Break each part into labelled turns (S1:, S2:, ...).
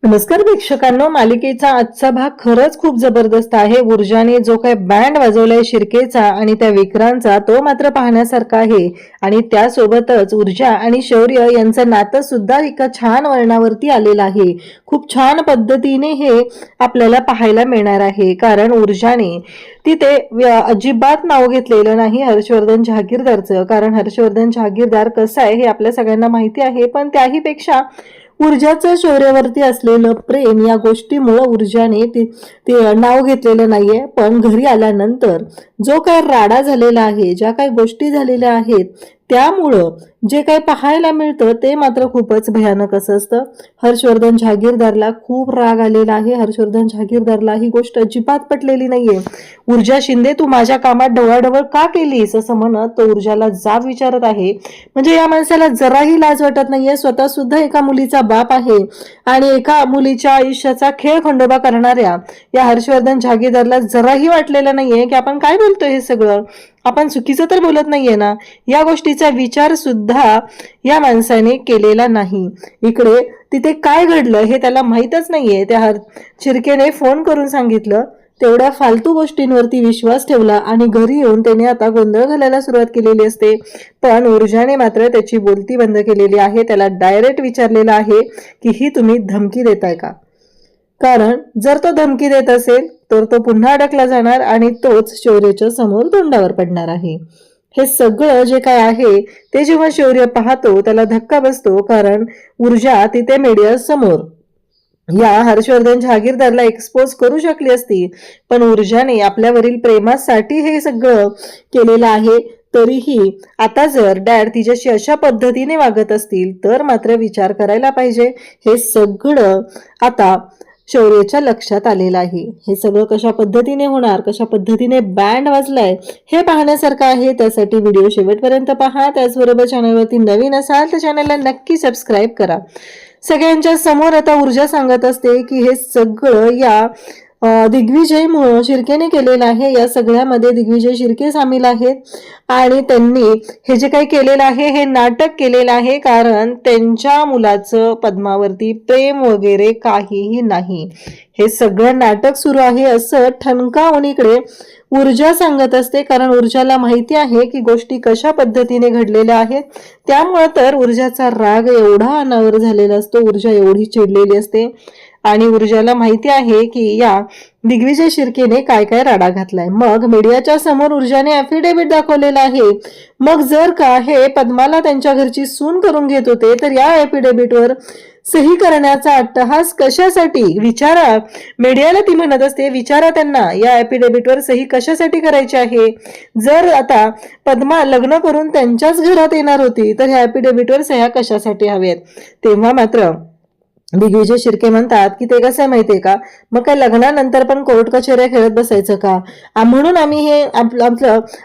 S1: नमस्कार प्रेक्षकांनो, मालिकेचा आजचा भाग खरंच खूप जबरदस्त आहे. ऊर्जाने जो काही बँड वाजवलाय शिर्केचा आणि त्या विक्रांतचा तो मात्र पाहण्यासारखा आहे. आणि त्यासोबतच ऊर्जा आणि शौर्य यांचं नातं सुद्धा एका छान वळणावरती आलेलं आहे. खूप छान पद्धतीने हे आपल्याला पाहायला मिळणार आहे. कारण ऊर्जाने तिथे अजिबात नाव घेतलेलं नाही हर्षवर्धन जहागीरदारचं. कारण हर्षवर्धन जहागीरदार कसं आहे हे आपल्या सगळ्यांना माहिती आहे. पण त्याही पेक्षा ऊर्जाचं शौर्यावरती असलेलं प्रेम या गोष्टीमुळे ऊर्जाने ते नाव घेतलेलं नाहीये. पण घरी आल्यानंतर जो काही राडा झालेला आहे, ज्या काही गोष्टी झालेल्या आहेत, त्यामुळं जे काही पाहायला मिळतं ते मात्र खूपच भयानक असतं. हर्षवर्धन जहागीरदारला खूप राग आलेला आहे. हर्षवर्धन जहागीरदारला ही गोष्ट अजिबात पटलेली नाहीये. ऊर्जा शिंदे, तू माझ्या कामात ढवळाढवळ का केलीस असं म्हणत तो ऊर्जाला जाब विचारत आहे. म्हणजे या माणसाला जराही लाज वाटत नाहीये. स्वतः सुद्धा एका मुलीचा बाप आहे आणि एका मुलीच्या आयुष्याचा खेळ खंडोबा करणाऱ्या या हर्षवर्धन जहागीरदारला जराही वाटलेलं नाहीये की आपण काय बोलतोय हे सगळं. आपण चुकीचं तर बोलत नाहीये ना. या गोष्टीचा विचार सुद्धा या माणसाने केलेला नाही. इकडे तिथे काय घडलं हे त्याला माहीतच नाहीये. त्या चिरकेने फोन करून सांगितलं. तेवढ्या फालतू गोष्टींवरती विश्वास ठेवला आणि घरी येऊन त्याने आता गोंधळ घालायला सुरुवात केलेली असते. पण ऊर्जाने मात्र त्याची बोलती बंद केलेली आहे. त्याला डायरेक्ट विचारलेलं आहे की ही तुम्ही धमकी देताय का? कारण जर तो धमकी देत असेल तर तो पुन्हा अडकला जाणार आणि तोच शौर्याच्या समोर तोंडावर पडणार आहे. हे सगळं जे काय आहे ते जेव्हा शौर्य पाहतो त्याला धक्का बसतो. कारण ऊर्जा तिथे मीडिया समोर या हर्षवर्धन जहागीरदारला एक्सपोज करू शकली असती. पण ऊर्जाने आपल्यावरील प्रेमासाठी हे सगळं केलेलं आहे. तरीही आता जर डॅड तिच्याशी अशा पद्धतीने वागत असतील तर मात्र विचार करायला पाहिजे. हे सगळं आता शौर्याच्या लक्षात आलेलं आहे. हे सगळं कशा पद्धतीने होणार, कशा पद्धतीने बँड वाजलाय हे पाहण्यासारखं आहे. त्यासाठी व्हिडिओ शेवटपर्यंत पहा. त्याचबरोबर चॅनलवरती नवीन असाल तर चॅनलला नक्की सबस्क्राईब करा. सगळ्यांच्या समोर आता ऊर्जा सांगत असते की हे सगळं या दिग्विजय शिर्केने केलेलं आहे. या सगळ्यामध्ये दिग्विजय शिर्के सामील आहेत आणि त्यांनी हे जे काही केलेलं आहे हे नाटक केलेलं आहे. कारण त्यांच्या मुलाचं पद्मावरती प्रेम वगैरे काहीही नाही. हे सगळं नाटक सुरू आहे असं ठणकावून इकडे ऊर्जा सांगत असते. कारण ऊर्जाला माहिती आहे की गोष्टी कशा पद्धतीने घडलेल्या आहेत. त्यामुळे तर ऊर्जाचा राग एवढा अनावर झालेला असतो. ऊर्जा एवढी चिडलेली असते आणि ऊर्जाला माहिती आहे की या दिग्विजय शिर्केने काय काय राडा घातलाय. मग मीडियाच्या समोर ऊर्जाने ॲफिडेव्हिट दाखवलेला आहे. मग जर का हे पद्माला त्यांच्या घरची सून करून घेत होते तर या ॲफिडेव्हिटवर सही करण्याचा अट्टहास कशासाठी विचारा. मीडियाला ती म्हणत असते विचारा त्यांना या ॲफिडेव्हिटवर सही कशासाठी करायची आहे. जर आता पद्मा लग्न करून त्यांच्याच घरात येणार होती तर ह्या ॲफिडेव्हिटवर सह्या कशासाठी हव्यात. तेव्हा मात्र दिग्विजय शिर्के म्हणतात की ते कसं आहे माहितीये का, मग काय लग्नानंतर पण कोर्ट कचेऱ्या खेळत बसायचं का, म्हणून आम्ही हे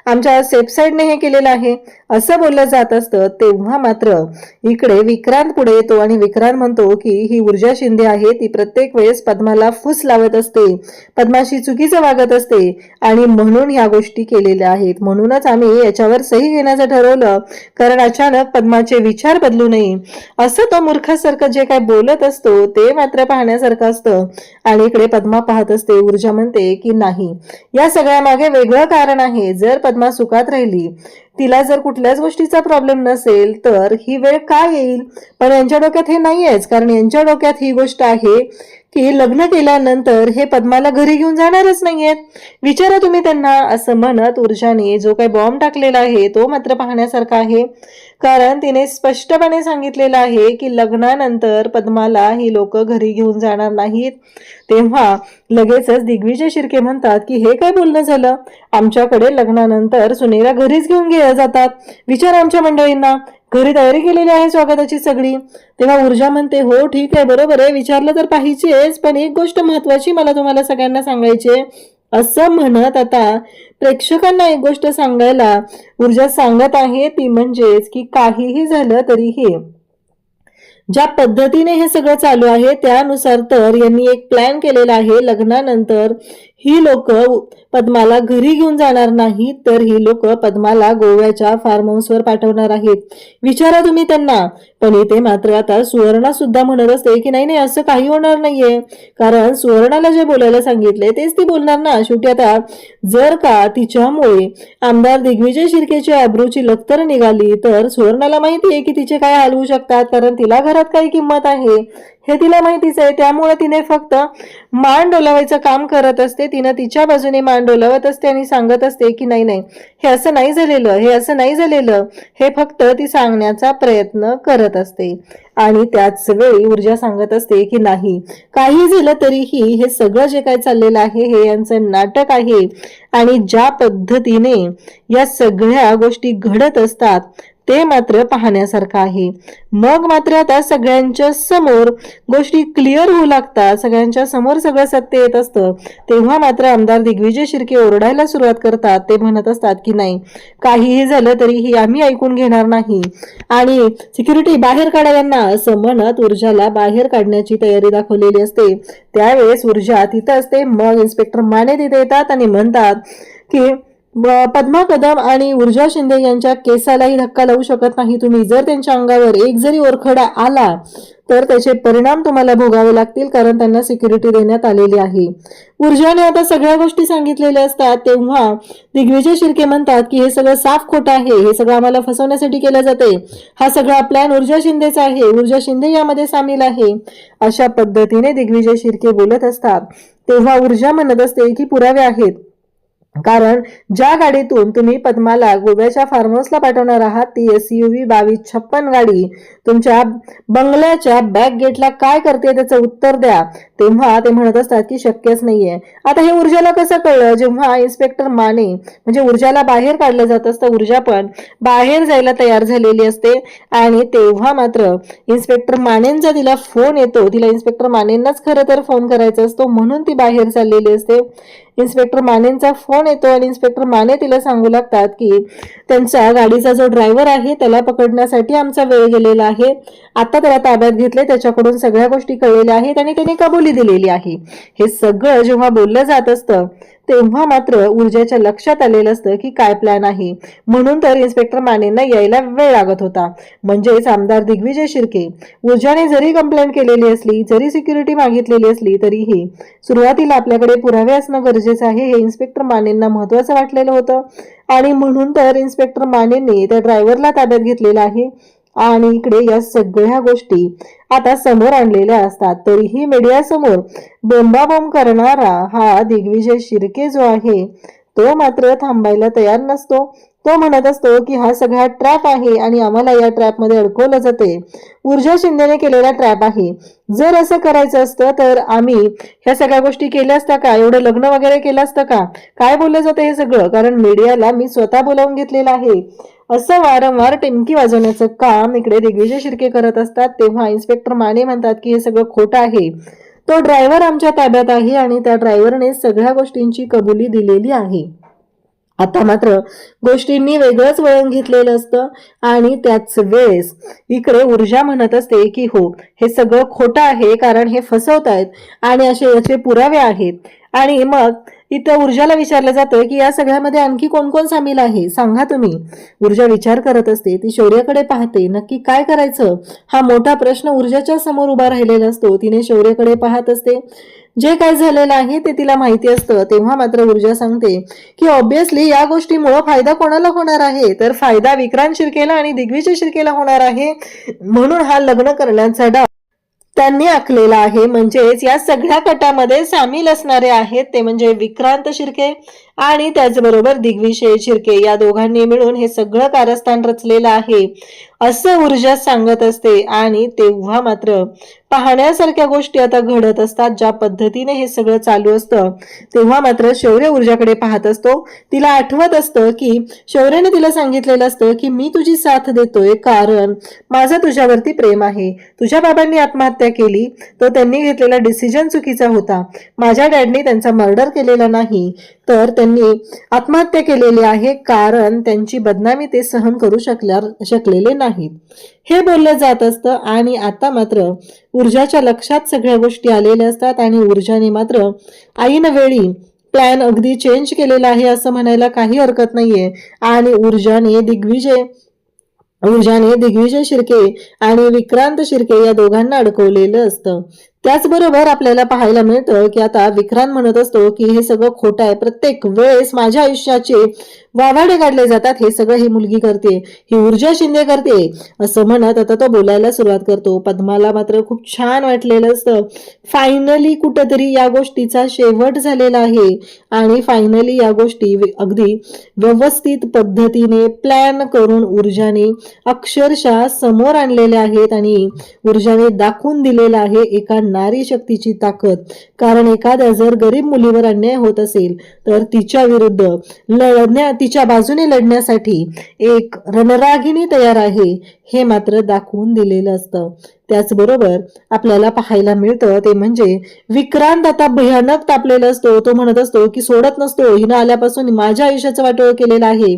S1: आमच्या सेफ साईडने हे केलेलं आहे असं बोललं जात असतं. तेव्हा मात्र इकडे विक्रांत पुढे येतो आणि विक्रांत म्हणतो की ही ऊर्जा शिंदे आहे ती प्रत्येक वेळेस पद्माला फूस लावत असते, पद्माशी चुकीचं वागत असते आणि म्हणून ह्या गोष्टी केलेल्या आहेत. म्हणूनच आम्ही याच्यावर सही घेण्याचं ठरवलं. कारण अचानक पद्माचे विचार बदलू नये असं तो मूर्खासारखं जे काय बोलत असतो ते मात्र पाहण्यासारखं असतं. आणि इकडे पद्मा पाहत असते. ऊर्जा म्हणते की नाही, या सगळ्या मागे वेगळं कारण आहे. जर पद्मा सुखात राहिली, तिला जर कुठल्याच गोष्टीचा प्रॉब्लेम नसेल तर ही वेळ काय येईल. पण यांच्या डोक्यात हे नाहीयेच. कारण यांच्या डोक्यात ही गोष्ट आहे की लग्न केल्यानंतर हे पद्माला घरी घेऊन जाणारच नाहीयेत. विचारा तुम्ही त्यांना असं म्हणत ऊर्जाने जो काही बॉम्ब टाकलेला आहे तो मात्र पाहण्यासारखा आहे. कारण तिने स्पष्टपणे सांगितलेलं आहे की लग्नानंतर पद्माला ही लोक घरी घेऊन जाणार नाहीत. तेव्हा लगेचच दिग्विजय शिर्के म्हणतात की हे काय बोलणं झालं, आमच्याकडे लग्नानंतर सुनेला घरीच घेऊन जातात. विचार आमच्या मंडळींना, घरी तयारी केलेली आहे स्वागताची सगळी. तेव्हा ऊर्जा म्हणते हो ठीक आहे, बरोबर आहे, विचारलं तर पाहिजेच, पण एक गोष्ट महत्वाची मला तुम्हाला सगळ्यांना सांगायची आहे असं म्हणत आता प्रेक्षकांना एक गोष्ट सांगायला ऊर्जा सांगत आहे. ती म्हणजेच की काहीही झालं तरीही ज्या पद्धतीने हे सगळं चालू आहे त्यानुसार तर यांनी एक प्लॅन केलेला आहे. लग्नानंतर ही लोक पद्माला घरी घेऊन जाणार नाही, तर ही लोक पद्माला गोव्याच्या फार्म हाऊसवर पाठवणार आहेत. विचारा तुम्ही त्यांना. पण इथे मात्र आता सुवर्णा सुद्धा म्हणत असते की नाही नाही, असं काही होणार नाहीये, कारण सुवर्णाला जे बोलायला सांगितले तेच ती बोलणार ना. शेवटी आता जर का तिच्यामुळे आमदार दिग्विजय शिर्केची अब्रूची लक्तर निघाली तर सुवर्णाला माहिती आहे की तिचे काय हाल होऊ शकतात, कारण तिला घरात काही किंमत आहे हे तिला माहितीच आहे. त्यामुळे तिने फक्त मान डोलावायचं काम करत असते. तिनं तिच्या बाजूने मान डोलावत असते आणि सांगत असते की नाही नाही, हे असं नाही झालेलं, हे असं नाही झालेलं, हे फक्त ती सांगण्याचा प्रयत्न करत असते. आणि त्याच वेळी ऊर्जा सांगत असते की नाही, काही झालं तरीही हे सगळं जे काय चाललेलं आहे हे यांचं नाटक आहे आणि ज्या पद्धतीने या सगळ्या गोष्टी घडत असतात ते मात्र पाहण्यासारखं आहे. मग मात्र आता सगळ्यांच्या समोर गोष्टी क्लिअर होऊ लागतात, सगळ्यांच्या समोर सगळं सत्य येत असतं. तेव्हा मात्र आमदार दिग्विजय शिर्के ओरडायला सुरुवात करतात. ते म्हणत असतात की नाही, काहीही झालं तरीही आम्ही ऐकून घेणार नाही आणि सिक्युरिटी बाहेर काढा यांना, असं म्हणत ऊर्जाला बाहेर काढण्याची तयारी दाखवलेली असते. त्यावेळेस ऊर्जा तिथं असते. मग इन्स्पेक्टर माने तिथे येतात आणि म्हणतात की पद्मा कदम आणि ऊर्जा शिंदे यांच्या केसालाही धक्का लावू शकत नाही तुम्ही. जर त्यांच्या अंगावर एक जरी ओरखडा आला तर त्याचे परिणाम तुम्हाला भोगावे लागतील, कारण त्यांना सिक्युरिटी देण्यात आलेली आहे. ऊर्जाने आता सगळ्या गोष्टी सांगितलेल्या असतात. तेव्हा दिग्विजय शिर्के म्हणतात की हे सगळं साफ खोटं आहे, हे सगळं आम्हाला फसवण्यासाठी केलं जाते, हा सगळा प्लॅन ऊर्जा शिंदेचा आहे, ऊर्जा शिंदे यामध्ये सामील आहे. अशा पद्धतीने दिग्विजय शिर्के बोलत असतात. तेव्हा ऊर्जा म्हणत असते की पुरावे आहेत, कारण ज्या गाडीतून तुम्ही पद्माला गोव्याच्या फार्म हाऊसला पाठवणार आहात ती SUV 2256 गाडी तुमच्या बंगल्याच्या बॅक गेटला काय करते त्याचं उत्तर द्या. तेव्हा ते म्हणत असतात की शक्यच नाहीये. आता हे ऊर्जाला कसं कळलं, जेव्हा इन्स्पेक्टर माने म्हणजे ऊर्जाला बाहेर काढलं जात असतं, ऊर्जा पण बाहेर जायला तयार झालेली असते आणि तेव्हा मात्र इन्स्पेक्टर मानेंचा तिला फोन येतो. तिला इन्स्पेक्टर मानेंनाच खरं तर फोन करायचा असतो, म्हणून ती बाहेर चाललेली असते. इन्स्पेक्टर मानेंचा फोन येतो आणि इन्स्पेक्टर माने तिला सांगू लागतात की त्यांचा गाडीचा जो ड्रायव्हर आहे त्याला पकडण्यासाठी आमचा वेळ गेलेला आहे, आता त्याला ताब्यात घेतले, त्याच्याकडून सगळ्या गोष्टी कळलेल्या आहेत आणि त्याने कबुली दिलेली आहे. हे सगळं जेव्हा बोललं जात असतं तेव्हा मात्र ऊर्जाच्या लक्षात आलेलं असतं की काय प्लॅन आहे. म्हणून तर इन्स्पेक्टर मानेंना यायला वेळ लागत होता. म्हणजेच आमदार दिग्विजय शिर्के ऊर्जाने जरी कंप्लेंट केलेली असली, जरी सिक्युरिटी मागितलेली असली, तरीही सुरुवातीला आपल्याकडे पुरावे असणं गरजेचं आहे हे इन्स्पेक्टर मानेंना महत्वाचं वाटलेलं होतं. आणि म्हणून तर इन्स्पेक्टर मानेंनी त्या ड्रायव्हरला ताब्यात घेतलेलं आहे आणि इकडे या सगळ्या गोष्टी आता समोर आणलेल्या असतात. तरीही मीडिया समोर बोंबाबोंब करणारा हा दिग्विजय शिर्के जो आहे तो मात्र थांबायला तयार नसतो. तो म्हणत असतो की हा सगळा ट्रॅप आहे आणि आम्हाला या ट्रॅप मध्ये अडकवलं जाते, ऊर्जा शिंदेने केलेला ट्रॅप आहे. जर असं करायचं असतं तर आम्ही ह्या सगळ्या गोष्टी केल्या असत्या का, एवढं लग्न वगैरे केलं असतं का, काय बोललं जातं हे सगळं, कारण मीडियाला मी स्वतः बोलावून घेतलेलं आहे, असं वारंवार टिमकी वाजवण्याचं काम इकडे दिग्विजय शिर्के करत असतात. तेव्हा इन्स्पेक्टर माने म्हणतात की हे सगळं खोटं आहे, तो ड्रायव्हर आमच्या ताब्यात आहे आणि त्या ड्रायव्हरने सगळ्या गोष्टींची कबुली दिलेली आहे. आता मात्र गोष्टींनी वेगळंच वळण घेतलेलं असतं आणि त्याच वेळेस इकडे ऊर्जा म्हणत असते की हो, हे सगळं खोटं आहे, कारण हे फसवतायत आणि असे याचे पुरावे आहेत. आणि मग इथं ऊर्जाला विचारलं जातं की या सगळ्यामध्ये आणखी कोण कोण सामील आहे, सांगा तुम्ही. ऊर्जा विचार करत असते, ती शौर्याकडे पाहते. नक्की काय करायचं हा मोठा प्रश्न ऊर्जाच्या समोर उभा राहिलेला असतो. तिने शौर्याकडे पाहत असते. जे काय झालेलं आहे ते तिला माहिती असतं. तेव्हा मात्र ऊर्जा सांगते की ऑब्विसली या गोष्टीमुळे फायदा कोणाला होणार आहे, तर फायदा विक्रांत शिर्केला आणि दिग्विजय शिर्केला होणार आहे. म्हणून हा लग्न करण्याचा डाव त्यांनी आखलेला आहे. म्हणजेच या सगळ्या कटामध्ये सामील असणारे आहेत ते म्हणजे विक्रांत शिर्के आणि त्याचबरोबर दिग्विजय शिर्के, या दोघांनी मिळून हे सगळं कारस्थान रचलेलं आहे असं ऊर्जा सांगत असते. आणि तेव्हा मात्र पाहण्यासारख्या गोष्टी आता घडत असतात. ज्या पद्धतीने हे सगळं चालू असतं तेव्हा मात्र शौर्य ऊर्जाकडे पाहत असतो. तिला आठवत असतं की शौर्याने तिला सांगितलेलं असतं की मी तुझी साथ देतोय कारण माझं तुझ्यावरती प्रेम आहे. तुझ्या बाबांनी आत्महत्या केली, तो त्यांनी घेतलेला डिसिजन चुकीचा होता. माझ्या डॅडनी त्यांचा मर्डर केलेला नाही, तर त्यांनी आत्महत्या केलेली आहे कारण त्यांची बदनामी ते सहन करू शकलेले नाहीत, हे बोललं जात असतं. आणि आता मात्र ऊर्जाच्या लक्षात सगळ्या गोष्टी आलेल्या असतात आणि ऊर्जाने मात्र ऐन वेळी प्लॅन अगदी चेंज केलेला आहे असं म्हणायला काही हरकत नाहीये. आणि ऊर्जाने दिग्विजय शिर्के आणि विक्रांत शिर्के या दोघांना अडकवलेलं असतं. त्याचबरोबर आपल्याला पाहायला मिळतं की आता विक्रांत म्हणत असतो की हे सगळं खोटं आहे, प्रत्येक वेळेस माझ्या आयुष्याचे वाभाडे काढले जातात, हे सगळं ही मुलगी करते, ही ऊर्जा शिंदे करते असं म्हणत आता तो बोलायला सुरुवात करतो. पद्माला मात्र खूप छान वाटलेलं असतं. फायनली कुठंतरी या गोष्टीचा शेवट झालेला आहे आणि फायनली या गोष्टी अगदी व्यवस्थित पद्धतीने प्लॅन करून ऊर्जाने अक्षरशः समोर आणलेल्या आहेत आणि ऊर्जाने दाखवून दिलेला आहे एका नारी शक्तीची ताकद. कारण एखाद्या जर गरीब मुलीवर अन्याय होत असेल तर तिच्या विरुद्ध तिच्या बाजूने लढण्यासाठी एक रणरागिणी तयार आहे हे मात्र दाखवून दिलेलं असतं. त्याचबरोबर आपल्याला पाहायला मिळतं ते म्हणजे विक्रांत आता भयानक तापलेला असतो. तो म्हणत असतो की सोडत नसतो, हिनं आल्यापासून माझ्या आयुष्याचं वाटोळ केलेलं आहे,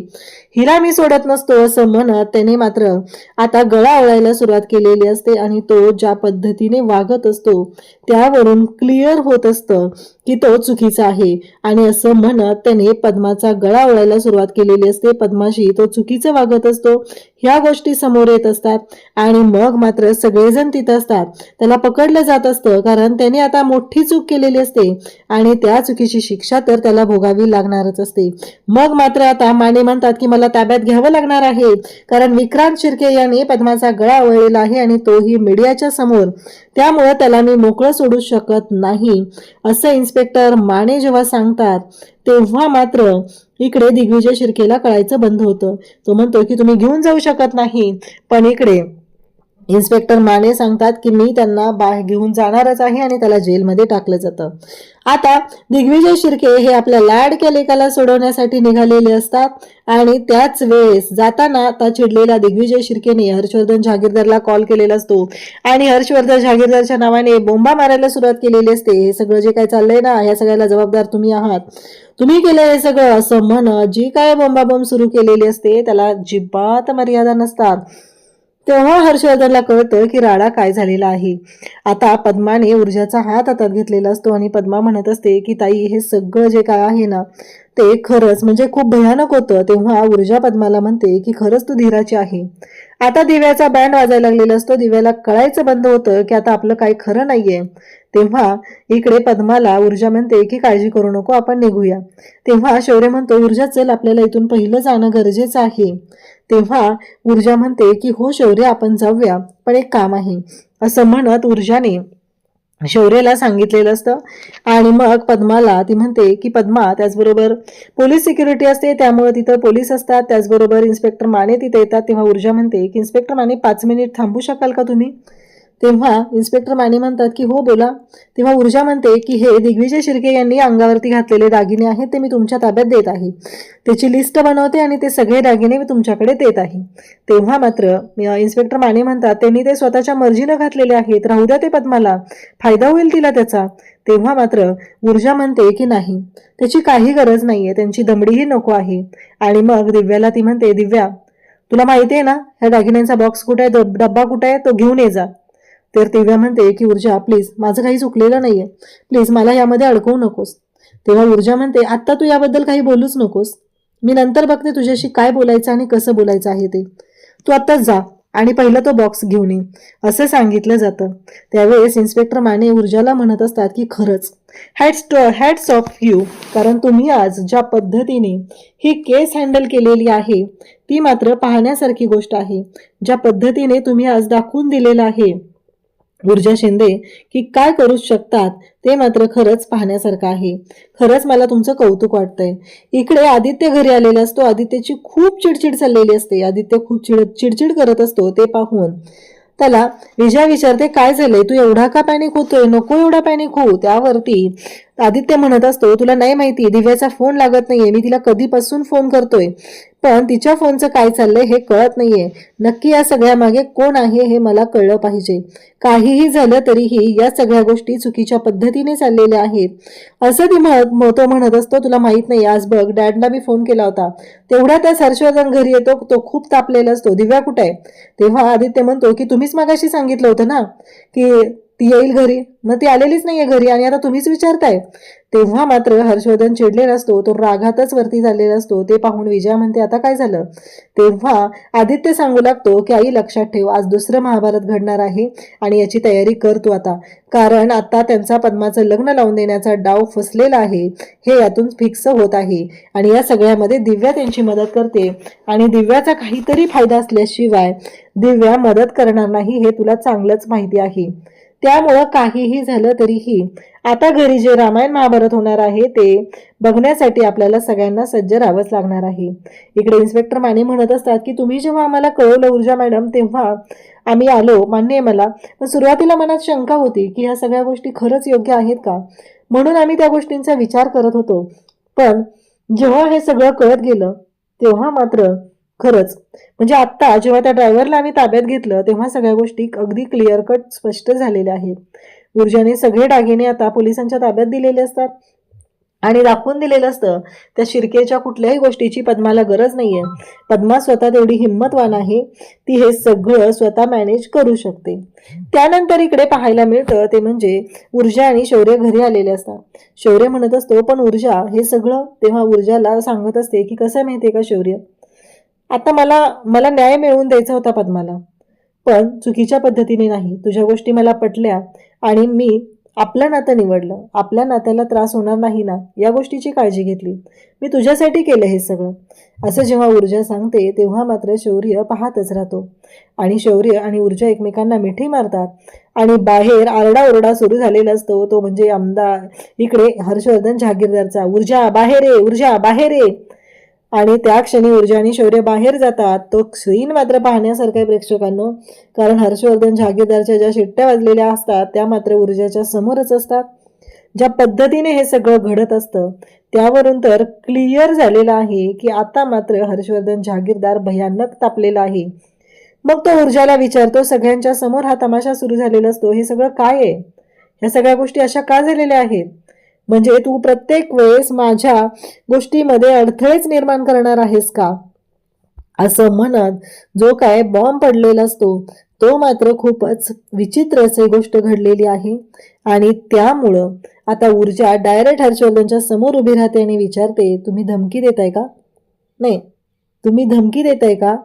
S1: हिला मी सोडत नसतो असं म्हणत त्याने मात्र आता गळा आवळायला सुरुवात केलेली असते. आणि तो ज्या पद्धतीने वागत असतो त्यावरून क्लिअर होत असतं की तो चुकीचा आहे. आणि असं म्हणत त्याने पद्माचा गळा आवळायला सुरुवात केलेली असते. पद्माशी तो चुकीचं वागत असतो, ह्या गोष्टी समोर येत असतात आणि मग मात्र सगळेजण तिथं असतात. त्याला पकडलं जात असतं कारण त्याने आता मोठी चूक केलेली असते आणि त्या चुकीची शिक्षा तर त्याला भोगावी लागणारच असते. मग मात्र आता माने म्हणतात की मला ताब्यात घ्यावं लागणार आहे कारण विक्रांत शिर्के याने पद्माचा गळा आवळलेला आहे आणि तोही मीडियाच्या समोर, त्यामुळे त्याला मी मोकळं सोडू शकत नाही असं इन्स्पेक्टर माने जेव्हा सांगतात तेव्हा मात्र इकडे दिग्विजय शिर्केला कळायचं बंद होतं. तो म्हणतो की तुम्ही घेऊन जाऊ शकत नाही, पण इकडे इन्स्पेक्टर माने सांगतात की मी त्यांना बाहेर घेऊन जाणारच आहे आणि त्याला जेलमध्ये टाकलं जातं. आता दिग्विजय शिर्के हे आपल्या लाडक्या लेकाला सोडवण्यासाठी निघालेले असतात आणि त्याच वेळेस जाताना आता चिडलेल्या दिग्विजय शिर्केने हर्षवर्धन जहागीरदारला कॉल केलेला असतो आणि हर्षवर्धन जहागीरदारच्या नावाने बोंबा मारायला सुरुवात केलेली असते. हे सगळं जे काय चाललंय ना, ह्या सगळ्याला जबाबदार तुम्ही आहात, तुम्ही केलं हे सगळं असं म्हणत जी काय बोंबाबोंब सुरू केलेली असते त्याला अजिबात मर्यादा नसतात. तेव्हा हर्षवर्धनला कळतं की राडा काय झालेला आहे. आता पद्माने ऊर्जाचा हात हातात घेतलेला असतो आणि पद्मा म्हणत असते की ताई हे सगळं जे काय आहे ना ते खरंच म्हणजे खूप भयानक होतं. तेव्हा ऊर्जा पद्माला म्हणते की खरंच तू धीराची आहे. आता दिव्याचा बँड वाजायला लागलेला असतो. दिव्याला कळायचं बंद होतं की आता आपलं काही खरं नाहीये. तेव्हा इकडे पद्माला ऊर्जा म्हणते की काळजी करू नको, आपण निघूया. तेव्हा शौर्य म्हणतो ऊर्जा चल, आपल्याला इथून पहिलं जाणं गरजेचं आहे. तेव्हा ऊर्जा म्हणते की हो शौर्य आपण जाऊया, पण एक काम आहे असं म्हणत ऊर्जाने शौर्यला सांगितलेलं असतं. आणि मग पद्माला ती म्हणते की पद्मा, त्याचबरोबर पोलीस सिक्युरिटी असते त्यामुळे तिथं पोलीस असतात, त्याचबरोबर इन्स्पेक्टर माने तिथे येतात. तेव्हा ऊर्जा म्हणते की इन्स्पेक्टर माने 5 मिनिट थांबू शकाल का तुम्ही. तेव्हा इन्स्पेक्टर माने म्हणतात की हो बोला. तेव्हा ऊर्जा म्हणते की हे दिग्विजय शिर्के यांनी अंगावरती घातलेले दागिने आहेत ते मी तुमच्या ताब्यात देत आहे, त्याची लिस्ट बनवते आणि ते सगळे दागिने मी तुमच्याकडे देत आहे. तेव्हा मात्र इन्स्पेक्टर माने म्हणतात त्यांनी ते स्वतःच्या मर्जीनं घातलेले आहेत, राहू द्या ते पद्माला, फायदा होईल तिला त्याचा. तेव्हा मात्र ऊर्जा म्हणते की नाही, त्याची काही गरज नाहीये, त्यांची दमडीही नको आहे. आणि मग दिव्याला ती म्हणते दिव्या तुला माहिती आहे ना ह्या दागिन्यांचा बॉक्स कुठे आहे, डब्बा कुठे आहे, तो घेऊन ये जा. तर दिव्या म्हणते की ऊर्जा प्लीज, माझं काही चुकलेलं नाहीये, प्लीज मला यामध्ये अडकवू नकोस. तेव्हा ऊर्जा म्हणते आत्ता तू याबद्दल काही बोलूच नकोस, मी नंतर बघते तुझ्याशी काय बोलायचं आणि कसं बोलायचं आहे ते, तू आत्ताच जा आणि पहिला तो बॉक्स घेऊन ये असं सांगितलं जातं. त्यावेळेस इन्स्पेक्टर माने ऊर्जाला म्हणत असतात की खरंच हॅट्स ऑफ यू, कारण तुम्ही आज ज्या पद्धतीने ही केस हँडल केलेली आहे ती मात्र पाहण्यासारखी गोष्ट आहे. ज्या पद्धतीने तुम्ही आज दाखवून दिलेलं आहे ऊर्जा शिंदे की काय करू शकतात ते मात्र खरंच पाहण्यासारखं आहे. खरंच मला तुमचं कौतुक वाटतंय. इकडे आदित्य घरी आलेला असतो. आदित्यची खूप चिडचिड चाललेली असते. आदित्य खूप चिडचिड करत असतो. ते पाहून त्याला विजया विचारते काय झालंय, तू एवढा का पॅनिक होतोय, नको एवढा पॅनिक हो. त्यावरती आदित्य म्हणत असतो तुला नाही माहिती दिव्याचा फोन लागत नाहीये, मी तिला कधीपासून फोन करतोय पण तिच्या फोनचं काय चाललंय हे कळत नाहीये, नक्की या सगळ्या मागे कोण आहे हे मला कळलं पाहिजे. काहीही झालं तरीही या सगळ्या गोष्टी चुकीच्या पद्धतीने चाललेल्या आहेत असं ती म्हणत असतो. तुला माहित नाही, आज बघ डॅडला मी फोन केला होता, तेवढ्या त्या हर्षवर्धन घरी येतो, तो खूप तापलेला असतो, दिव्या कुठे आहे. तेव्हा आदित्य म्हणतो की तुम्हीच मागाशी सांगितलं होतं ना की ती येईल घरी, मग ती आलेलीच नाहीये घरी आणि आता तुम्हीच विचारताय. तेव्हा मात्र हर्षवर्धन चिडलेला असतो, तो रागातच वरती चाललेला असतो. ते पाहून विजया म्हणते आता काय झालं. तेव्हा आदित्य सांगू लागतो की आई लक्षात ठेव, आज दुसरं महाभारत घडणार आहे आणि याची तयारी कर तू आता, कारण आता त्यांचा पद्माचं लग्न लावून देण्याचा डाव फसलेला आहे, हे यातून फिक्स होत आहे. आणि या सगळ्यामध्ये दिव्या त्यांची मदत करते आणि दिव्याचा काहीतरी फायदा असल्याशिवाय दिव्या मदत करणार नाही, हे तुला चांगलंच माहिती आहे. त्यामुळं काहीही झालं तरीही आता घरी जे रामायण महाभारत होणार आहे ते बघण्यासाठी आपल्याला सगळ्यांना सज्ज राहावंच लागणार आहे. इकडे इन्स्पेक्टर माने म्हणत असतात की तुम्ही जेव्हा आम्हाला कळवलं ऊर्जा मॅडम तेव्हा आम्ही आलो, मान्य आहे मला, पण सुरुवातीला मनात शंका होती की ह्या सगळ्या गोष्टी खरंच योग्य आहेत का, म्हणून आम्ही त्या गोष्टींचा विचार करत होतो. पण जेव्हा हे सगळं कळत गेलं तेव्हा मात्र खरंच म्हणजे आत्ता जेव्हा त्या ड्रायव्हरला आम्ही ताब्यात घेतलं तेव्हा सगळ्या गोष्टी अगदी क्लिअर कट स्पष्ट झालेल्या आहेत. ऊर्जाने सगळे दागिने आता पोलिसांच्या ताब्यात दिलेले असतात आणि दाखवून दिलेलं असतं त्या शिर्केच्या कुठल्याही गोष्टीची पद्माला गरज नाहीये. पद्मा स्वतः तेवढी हिंमतवान आहे, ती हे सगळं स्वतः मॅनेज करू शकते. त्यानंतर इकडे पाहायला मिळतं ते म्हणजे ऊर्जा आणि शौर्य घरी आलेले असतात. शौर्य म्हणत असतो पण ऊर्जा हे सगळं, तेव्हा ऊर्जाला सांगत असते की कसं माहितीये का शौर्य, आता मला न्याय मिळवून द्यायचा होता पद्माला, पण चुकीच्या पद्धतीने नाही. तुझ्या गोष्टी मला पटल्या आणि मी आपलं नातं निवडलं, आपल्या नात्याला त्रास होणार नाही ना या गोष्टीची काळजी घेतली, मी तुझ्यासाठी केलं हे सगळं. असं जेव्हा ऊर्जा सांगते तेव्हा मात्र शौर्य पाहतच राहतो आणि शौर्य आणि ऊर्जा एकमेकांना मिठी मारतात आणि बाहेर आरडाओरडा सुरू झालेला असतो, तो म्हणजे आमदार इकडे हर्षवर्धन जहागीरदारचा, ऊर्जा बाहेर ये, ऊर्जा बाहेर ये. आणि त्या क्षणी ऊर्जा आणि शौर्य बाहेर जातात. तो सीन मात्र पाहण्यासारखा आहे प्रेक्षकांनो, कारण हर्षवर्धन जहागीरदारच्या ज्या शिट्ट्या वाजलेल्या असतात त्या मात्र ऊर्जाच्या समोरच असतात. ज्या पद्धतीने हे सगळं घडत असतं त्यावरून तर क्लिअर झालेलं आहे की आता मात्र हर्षवर्धन जहागीरदार भयानक तापलेला आहे. मग तो ऊर्जाला विचारतो, सगळ्यांच्या समोर हा तमाशा सुरू झालेला असतो, हे सगळं काय आहे, ह्या सगळ्या गोष्टी अशा का झालेल्या आहेत, म्हणजे तू प्रत्येक वेळेस माझ्या गोष्टीमध्ये अडथळेच निर्माण करणार आहेस का, असं म्हणत जो काय बॉम्ब पडलेला असतो तो मात्र खूपच विचित्र अशी गोष्ट घडलेली आहे. आणि त्यामुळं आता ऊर्जा डायरेक्ट हर्षवर्धनच्या समोर उभी राहते आणि विचारते, तुम्ही धमकी देताय का, नाही तुम्ही धमकी देताय का,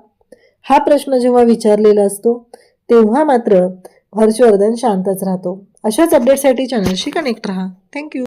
S1: हा प्रश्न जेव्हा विचारलेला असतो तेव्हा मात्र हर्षवर्धन शांतच राहतो. अशाच अपडेटसाठी चॅनलशी कनेक्ट राहा. थँक्यू.